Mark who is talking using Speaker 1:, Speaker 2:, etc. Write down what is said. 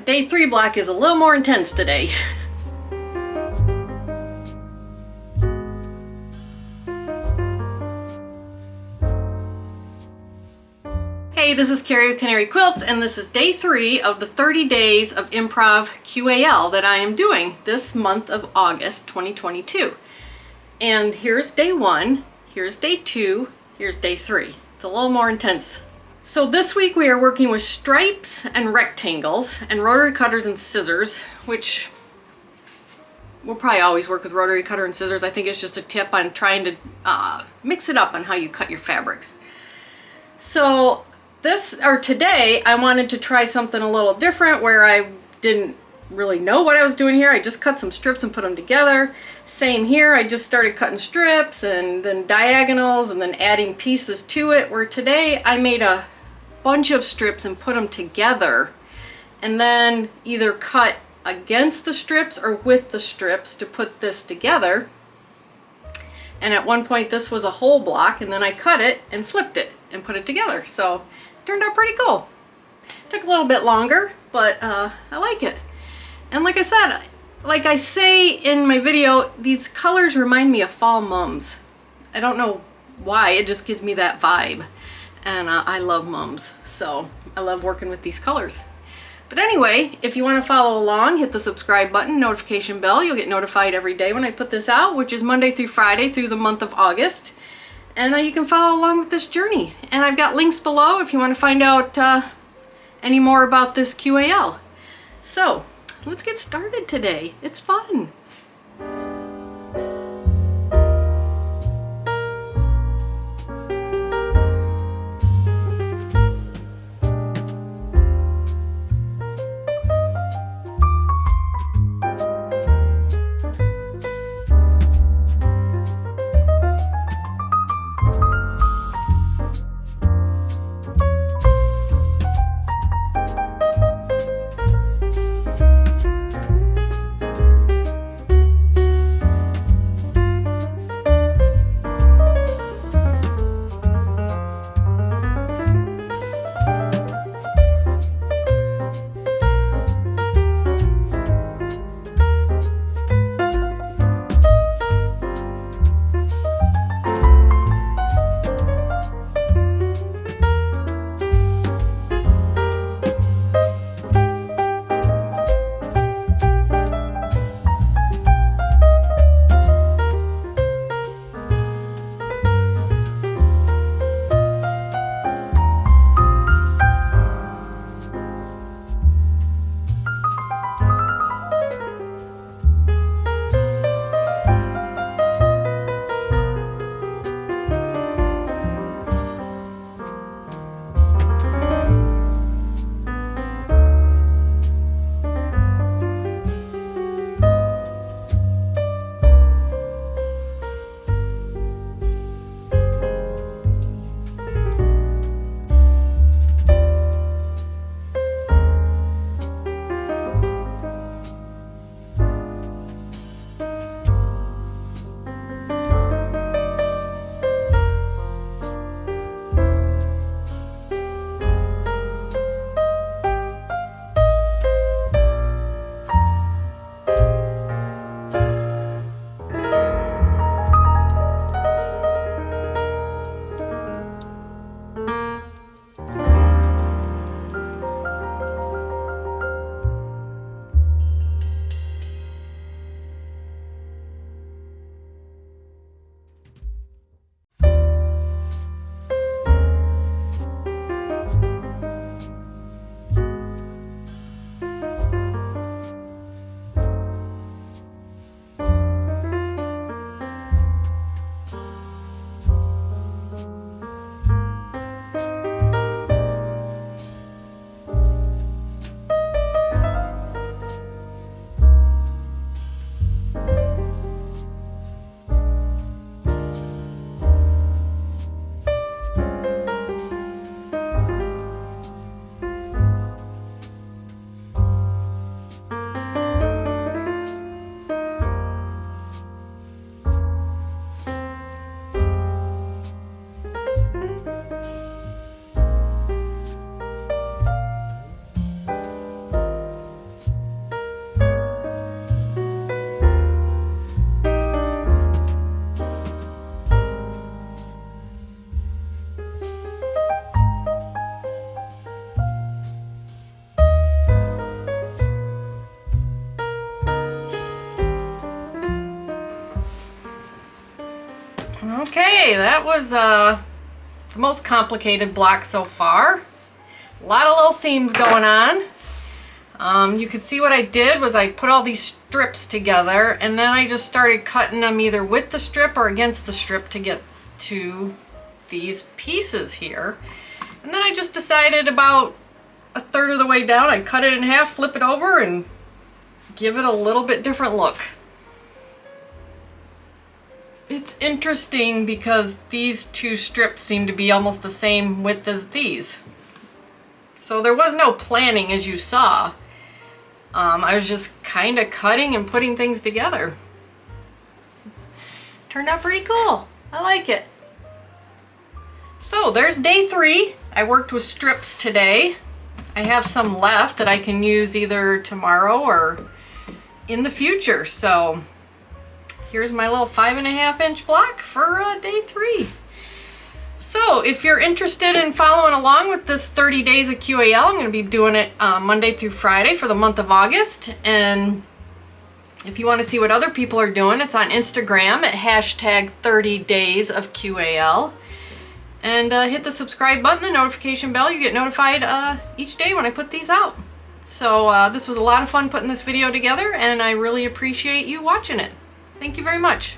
Speaker 1: Day 3 block is a little more intense today. Hey, this is Carrie with Canary Quilts, and this is day 3 of the 30 days of improv QAL that I am doing this month of August 2022. And here's day 1, here's day 2, here's day 3. It's a little more intense. So this week we are working with stripes and rectangles and rotary cutters and scissors, which we'll probably always work with rotary cutter and scissors. I think it's just a tip on trying to mix it up on how you cut your fabrics. So today I wanted to try something a little different where I didn't really know what I was doing here. I just cut some strips and put them together. Same here, I just started cutting strips and then diagonals and then adding pieces to it, where today I made a bunch of strips and put them together and then either cut against the strips or with the strips to put this together. And at one point this was a whole block, and then I cut it and flipped it and put it together. So it turned out pretty cool. Took a little bit longer, but I like it. And like I said, like I say in my video, these colors remind me of fall mums. I don't know why, it just gives me that vibe. And I love mums, so I love working with these colors. But anyway, if you want to follow along, hit the subscribe button, notification bell. You'll get notified every day when I put this out, which is Monday through Friday through the month of August. And you can follow along with this journey. And I've got links below if you want to find out any more about this QAL. So let's get started today. It's fun. Okay, that was the most complicated block so far. A lot of little seams going on. You could see what I did was I put all these strips together, and then I just started cutting them either with the strip or against the strip to get to these pieces here. And then I just decided about a third of the way down, I'd cut it in half, flip it over, and give it a little bit different look. It's interesting because these two strips seem to be almost the same width as these. So there was no planning, as you saw. I was just kind of cutting and putting things together. Turned out pretty cool. I like it. So there's day 3. I worked with strips today. I have some left that I can use either tomorrow or in the future. So here's my little 5.5-inch block for day 3. So if you're interested in following along with this 30 days of QAL, I'm going to be doing it Monday through Friday for the month of August. And if you want to see what other people are doing, it's on Instagram at hashtag 30 days of QAL. And hit the subscribe button, the notification bell. You get notified each day when I put these out. So this was a lot of fun putting this video together, and I really appreciate you watching it. Thank you very much.